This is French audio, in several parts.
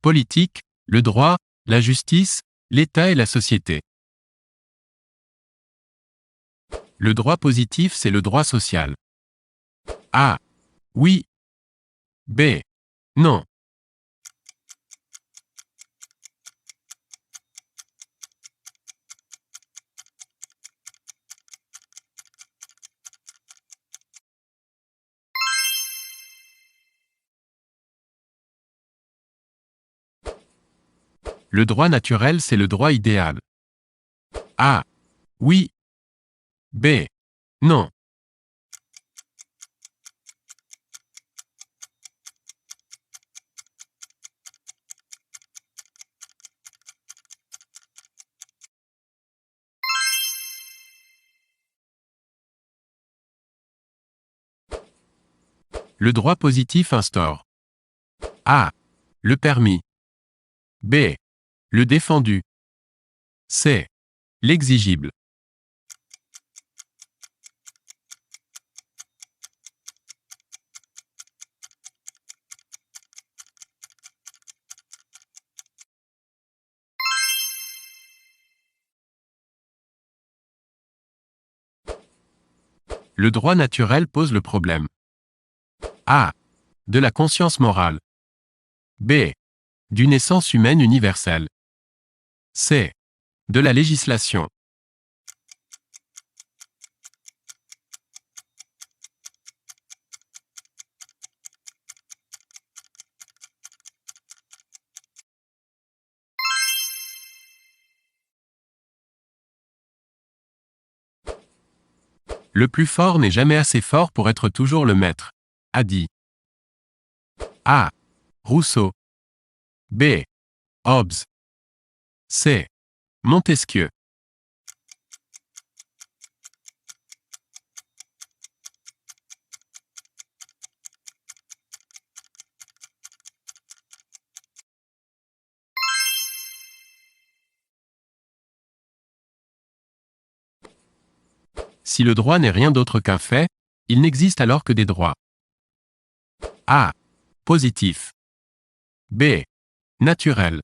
politique, le droit, la justice, l'État et la société. Le droit positif, c'est le droit social. A. Oui. B. Non. Le droit naturel, c'est le droit idéal. A. Oui. B. Non. Le droit positif instaure A. Le permis. B. Le défendu. C. L'exigible. Le droit naturel pose le problème. A. De la conscience morale. B. D'une essence humaine universelle. C. De la législation. Le plus fort n'est jamais assez fort pour être toujours le maître, a dit A. Rousseau. B. Hobbes. C. Montesquieu. Si le droit n'est rien d'autre qu'un fait, il n'existe alors que des droits. A. Positif. B. Naturel.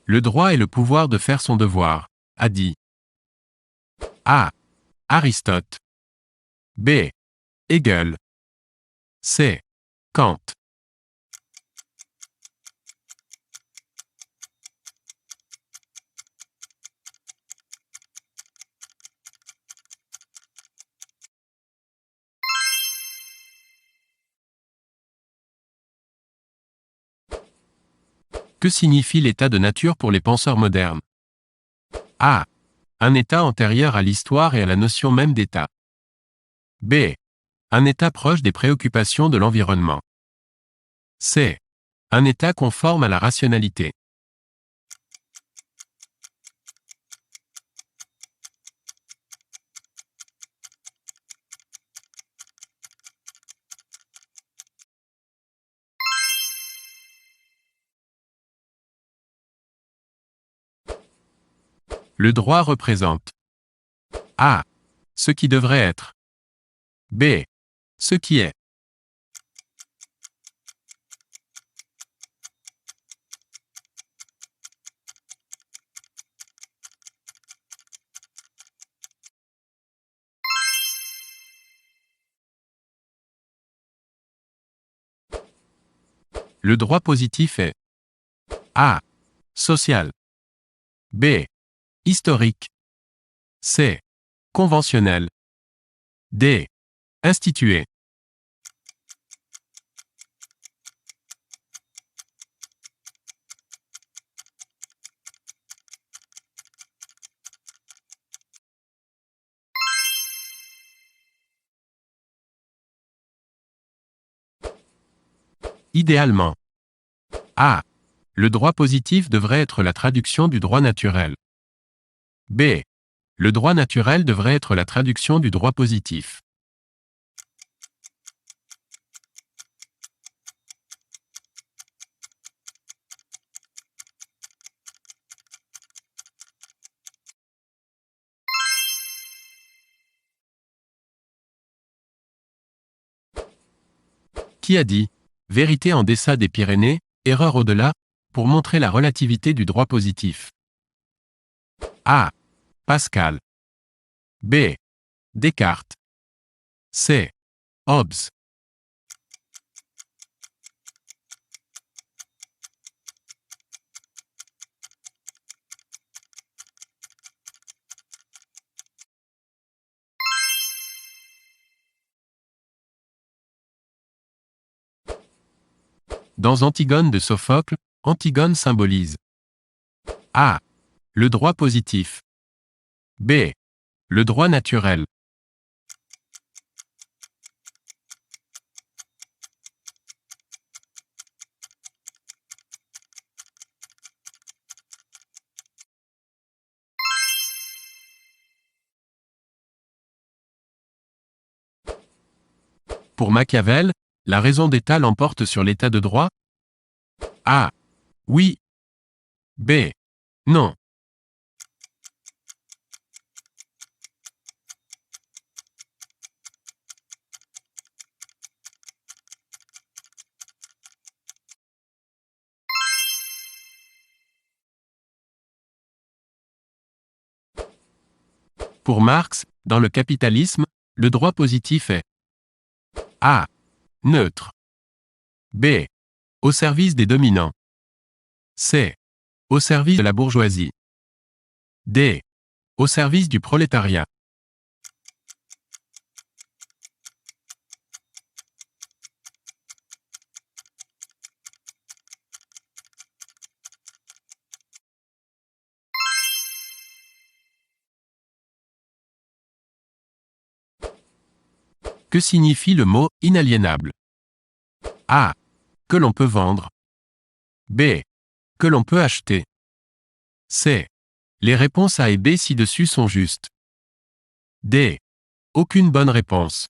Le droit est le pouvoir de faire son devoir, a dit A. Aristote. B. Hegel. C. Kant. Que signifie l'état de nature pour les penseurs modernes? A. Un état antérieur à l'histoire et à la notion même d'état. B. Un état proche des préoccupations de l'environnement. C. Un état conforme à la rationalité. Le droit représente A. Ce qui devrait être. B. Ce qui est. Le droit positif est A. Social. B. Historique. C. Conventionnel. D. Institué. Idéalement. A. Le droit positif devrait être la traduction du droit naturel. B. Le droit naturel devrait être la traduction du droit positif. Qui a dit « Vérité en deçà des Pyrénées, erreur au-delà » pour montrer la relativité du droit positif? A. Pascal. B. Descartes. C. Hobbes. Dans Antigone de Sophocle, Antigone symbolise A. Le droit positif. B. Le droit naturel. Pour Machiavel, la raison d'État l'emporte sur l'état de droit? A. Oui. B. Non. Pour Marx, dans le capitalisme, le droit positif est A. Neutre. B. Au service des dominants. C. Au service de la bourgeoisie. D. Au service du prolétariat. Que signifie le mot « inaliénable » A. Que l'on peut vendre. B. Que l'on peut acheter. C. Les réponses A et B ci-dessus sont justes. D. Aucune bonne réponse.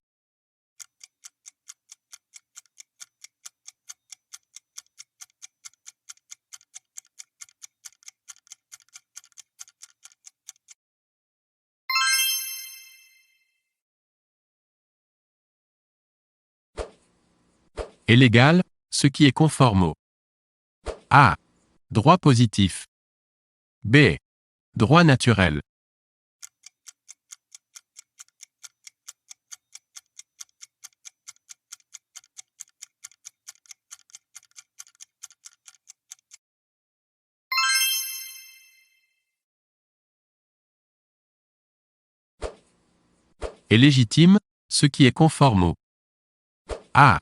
Est légal, ce qui est conforme au A. Droit positif. B. Droit naturel. Est légitime, ce qui est conforme au A.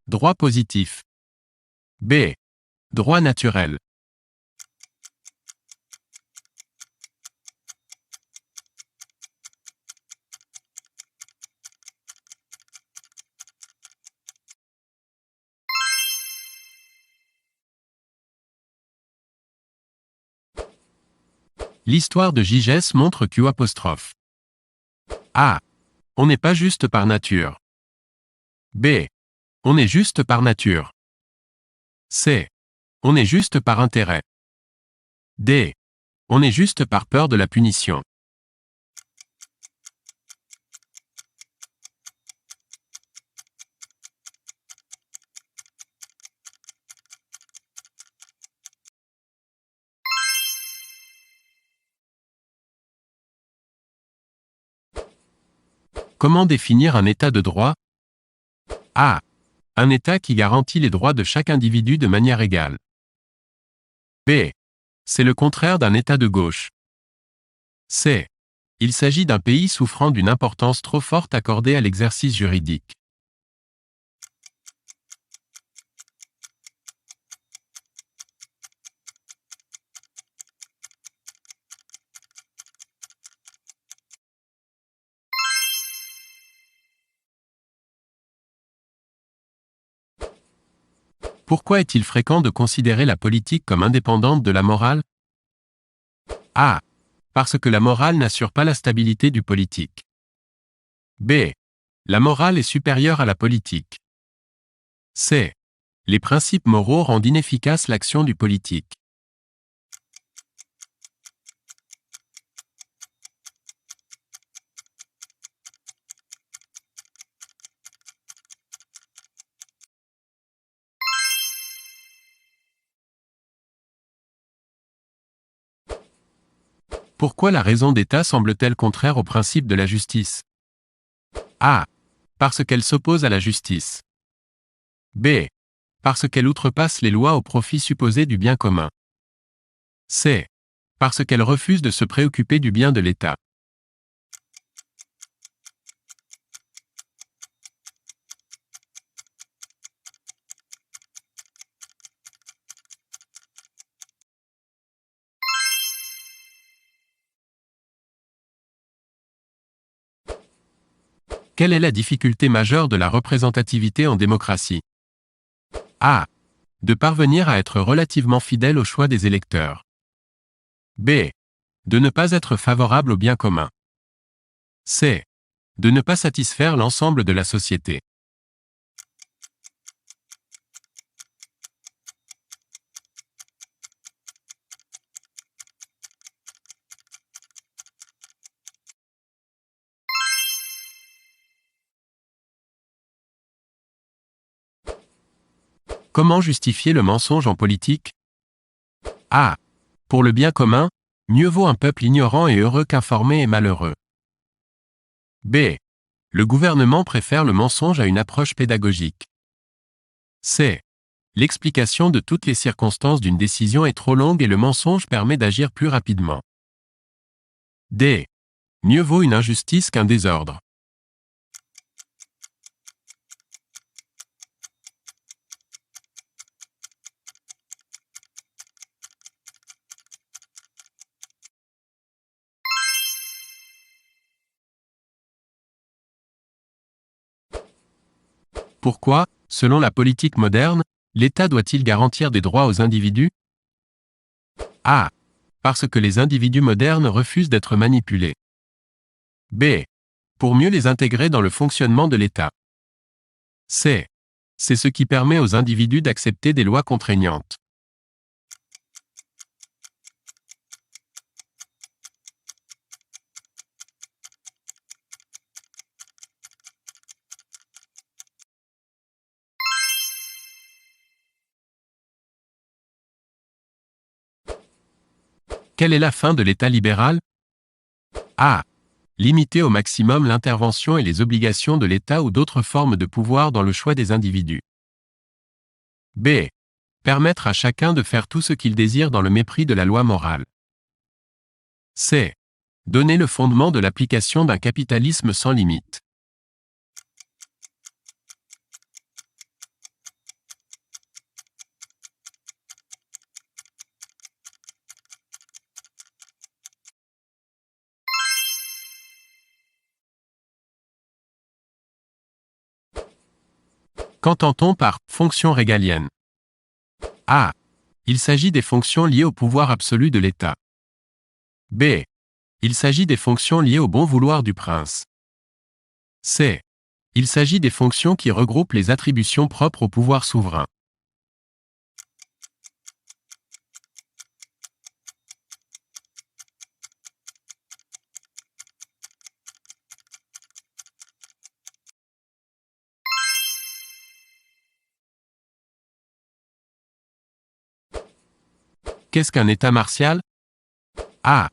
Droit positif. B. Droit naturel. L'histoire de Gigès montre qu'U'. A. On n'est pas juste par nature. B. On est juste par nature. C. On est juste par intérêt. D. On est juste par peur de la punition. Comment définir un état de droit? A. Un état qui garantit les droits de chaque individu de manière égale. B. C'est le contraire d'un état de gauche. C. Il s'agit d'un pays souffrant d'une importance trop forte accordée à l'exercice juridique. Pourquoi est-il fréquent de considérer la politique comme indépendante de la morale? A. Parce que la morale n'assure pas la stabilité du politique. B. La morale est supérieure à la politique. C. Les principes moraux rendent inefficace l'action du politique. Pourquoi la raison d'État semble-t-elle contraire au principe de la justice? A. Parce qu'elle s'oppose à la justice. B. Parce qu'elle outrepasse les lois au profit supposé du bien commun. C. Parce qu'elle refuse de se préoccuper du bien de l'État. Quelle est la difficulté majeure de la représentativité en démocratie? A. De parvenir à être relativement fidèle au choix des électeurs. B. De ne pas être favorable au bien commun. C. De ne pas satisfaire l'ensemble de la société. Comment justifier le mensonge en politique? A. Pour le bien commun, mieux vaut un peuple ignorant et heureux qu'informé et malheureux. B. Le gouvernement préfère le mensonge à une approche pédagogique. C. L'explication de toutes les circonstances d'une décision est trop longue et le mensonge permet d'agir plus rapidement. D. Mieux vaut une injustice qu'un désordre. Pourquoi, selon la politique moderne, l'État doit-il garantir des droits aux individus? A. Parce que les individus modernes refusent d'être manipulés. B. Pour mieux les intégrer dans le fonctionnement de l'État. C. C'est ce qui permet aux individus d'accepter des lois contraignantes. Quelle est la fin de l'État libéral? A. Limiter au maximum l'intervention et les obligations de l'État ou d'autres formes de pouvoir dans le choix des individus. B. Permettre à chacun de faire tout ce qu'il désire dans le mépris de la loi morale. C. Donner le fondement de l'application d'un capitalisme sans limite. Qu'entend-on par fonction régalienne? A. Il s'agit des fonctions liées au pouvoir absolu de l'État. B. Il s'agit des fonctions liées au bon vouloir du prince. C. Il s'agit des fonctions qui regroupent les attributions propres au pouvoir souverain. Qu'est-ce qu'un État martial? A.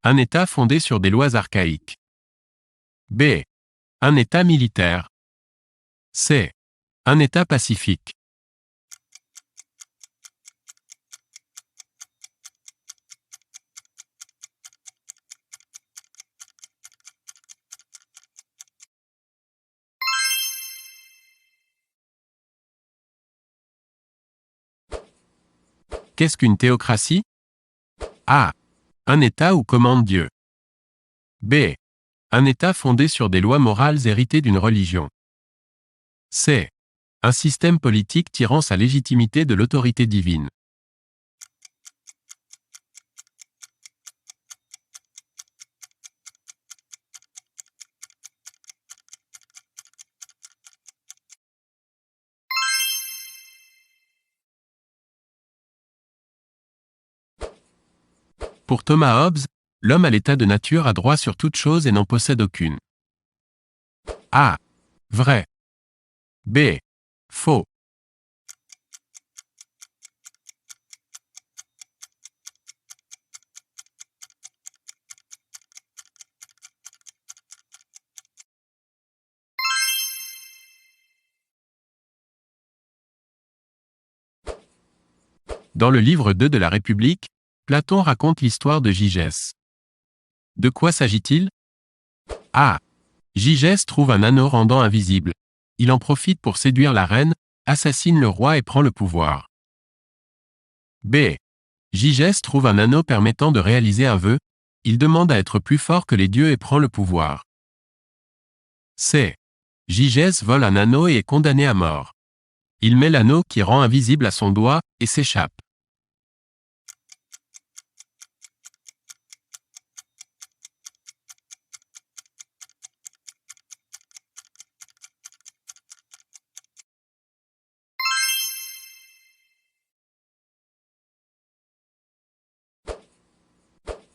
Un État fondé sur des lois archaïques. B. Un État militaire. C. Un État pacifique. Qu'est-ce qu'une théocratie? A. Un État où commande Dieu. B. Un État fondé sur des lois morales héritées d'une religion. C. Un système politique tirant sa légitimité de l'autorité divine. Pour Thomas Hobbes, l'homme à l'état de nature a droit sur toute chose et n'en possède aucune. A. Vrai. B. Faux. Dans le livre 2 de la République, Platon raconte l'histoire de Gygès. De quoi s'agit-il? A. Gygès trouve un anneau rendant invisible. Il en profite pour séduire la reine, assassine le roi et prend le pouvoir. B. Gygès trouve un anneau permettant de réaliser un vœu. Il demande à être plus fort que les dieux et prend le pouvoir. C. Gygès vole un anneau et est condamné à mort. Il met l'anneau qui rend invisible à son doigt, et s'échappe.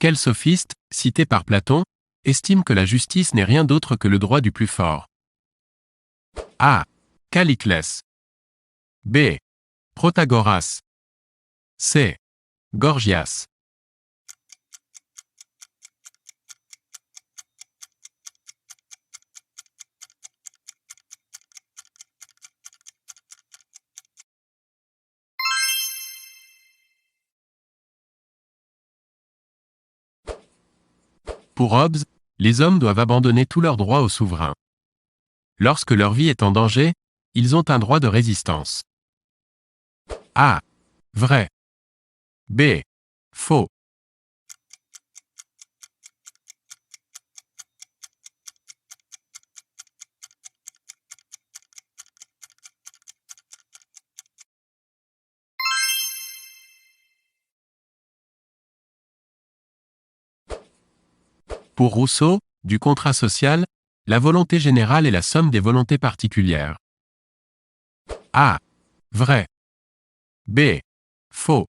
Quel sophiste, cité par Platon, estime que la justice n'est rien d'autre que le droit du plus fort? A. Calliclès. B. Protagoras. C. Gorgias. Pour Hobbes, les hommes doivent abandonner tous leurs droits au souverain. Lorsque leur vie est en danger, ils ont un droit de résistance. A. Vrai. B. Faux. Pour Rousseau, du contrat social, la volonté générale est la somme des volontés particulières. A. Vrai. B. Faux.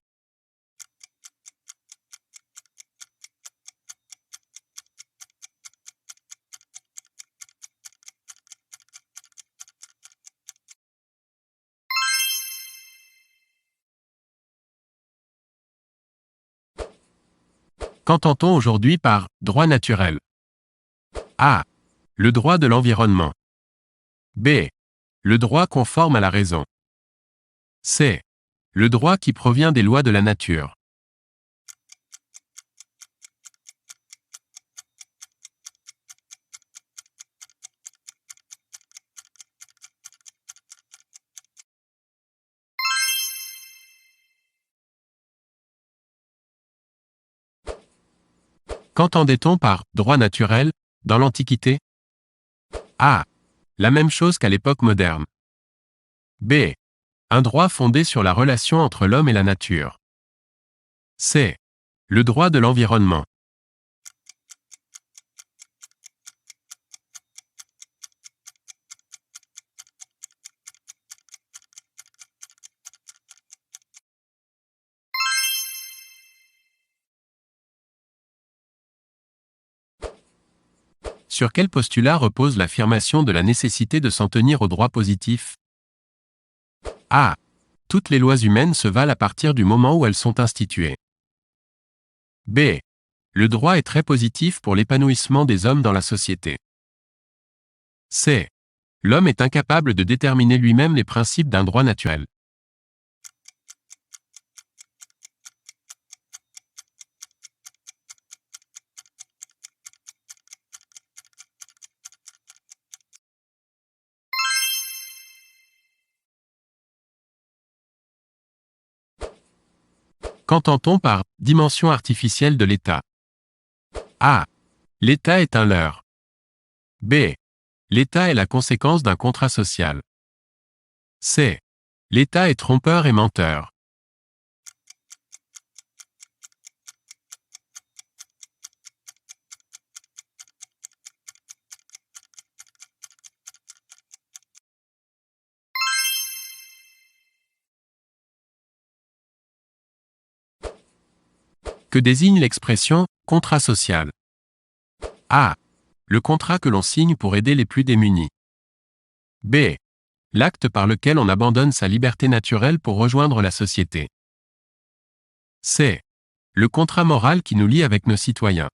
Qu'entend-on aujourd'hui par droit naturel? A. Le droit de l'environnement. B. Le droit conforme à la raison. C. Le droit qui provient des lois de la nature. Qu'entendait-on par droit naturel dans l'Antiquité? A. La même chose qu'à l'époque moderne. B. Un droit fondé sur la relation entre l'homme et la nature. C. Le droit de l'environnement. Sur quel postulat repose l'affirmation de la nécessité de s'en tenir au droit positif? A. Toutes les lois humaines se valent à partir du moment où elles sont instituées. B. Le droit est très positif pour l'épanouissement des hommes dans la société. C. L'homme est incapable de déterminer lui-même les principes d'un droit naturel. Qu'entend-on par dimension artificielle de l'État? A. L'État est un leurre. B. L'État est la conséquence d'un contrat social. C. L'État est trompeur et menteur. Que désigne l'expression contrat social? A. Le contrat que l'on signe pour aider les plus démunis. B. L'acte par lequel on abandonne sa liberté naturelle pour rejoindre la société. C. Le contrat moral qui nous lie avec nos citoyens.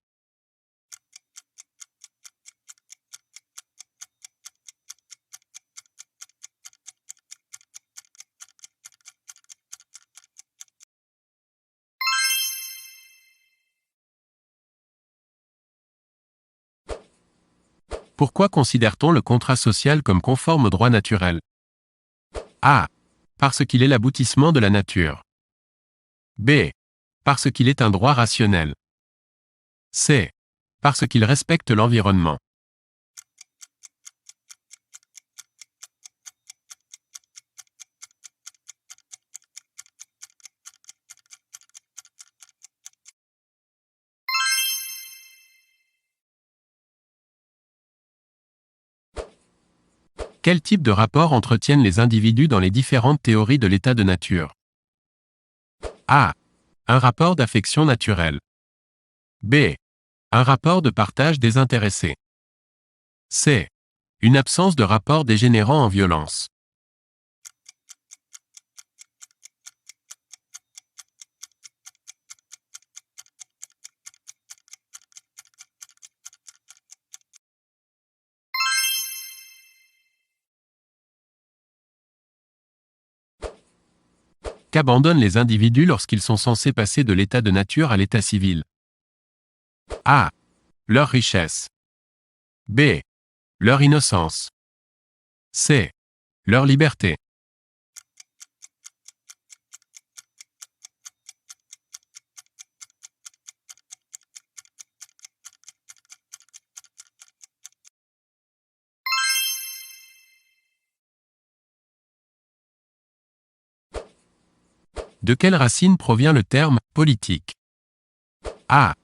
Pourquoi considère-t-on le contrat social comme conforme au droit naturel? A. Parce qu'il est l'aboutissement de la nature. B. Parce qu'il est un droit rationnel. C. Parce qu'il respecte l'environnement. Quel type de rapport entretiennent les individus dans les différentes théories de l'état de nature? A. Un rapport d'affection naturelle. B. Un rapport de partage désintéressé. C. Une absence de rapport dégénérant en violence. Qu'abandonnent les individus lorsqu'ils sont censés passer de l'état de nature à l'état civil? A. Leur richesse. B. Leur innocence. C. Leur liberté. De quelle racine provient le terme « politique » ? A.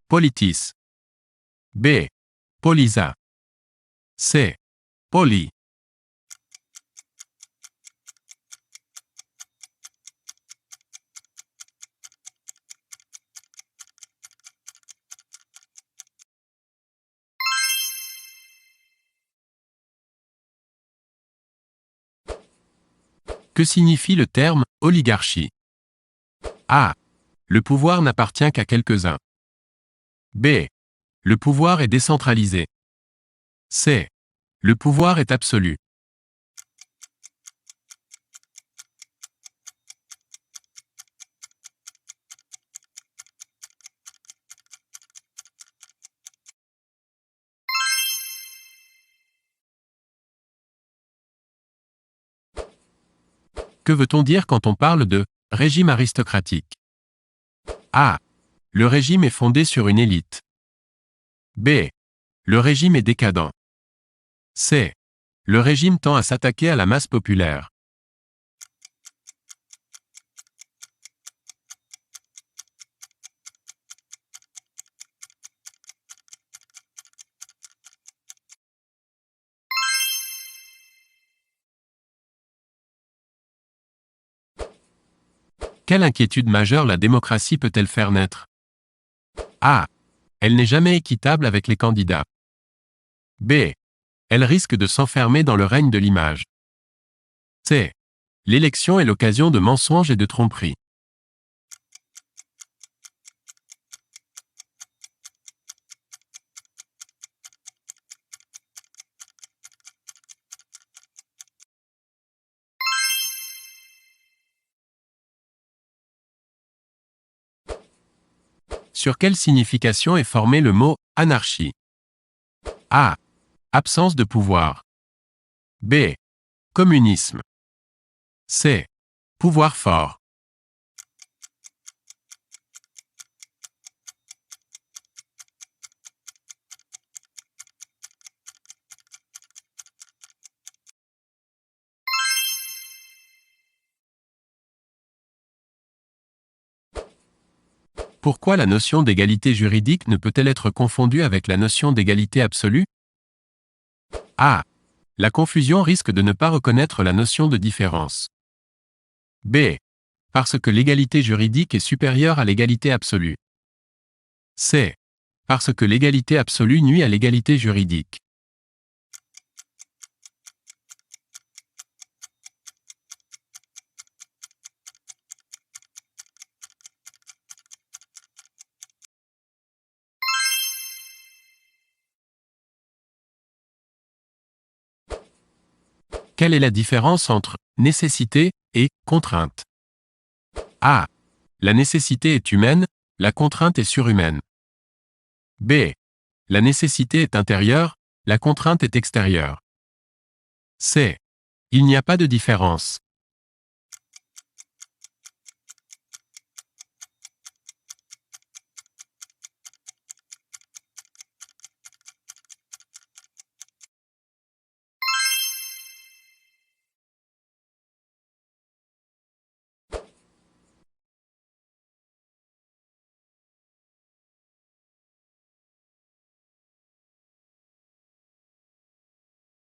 Politis. B. Polisa. C. Poli. Que signifie le terme « oligarchie » ? A. Le pouvoir n'appartient qu'à quelques-uns. B. Le pouvoir est décentralisé. C. Le pouvoir est absolu. Que veut-on dire quand on parle de « régime aristocratique » ? A. Le régime est fondé sur une élite. B. Le régime est décadent. C. Le régime tend à s'attaquer à la masse populaire. Quelle inquiétude majeure la démocratie peut-elle faire naître? A. Elle n'est jamais équitable avec les candidats. B. Elle risque de s'enfermer dans le règne de l'image. C. L'élection est l'occasion de mensonges et de tromperies. Sur quelle signification est formé le mot « anarchie » ? A. Absence de pouvoir. B. Communisme. C. Pouvoir fort. Pourquoi la notion d'égalité juridique ne peut-elle être confondue avec la notion d'égalité absolue? A. La confusion risque de ne pas reconnaître la notion de différence. B. Parce que l'égalité juridique est supérieure à l'égalité absolue. C. Parce que l'égalité absolue nuit à l'égalité juridique. Quelle est la différence entre nécessité et contrainte? A. La nécessité est humaine, la contrainte est surhumaine. B. La nécessité est intérieure, La contrainte est extérieure. C. Il n'y a pas de différence.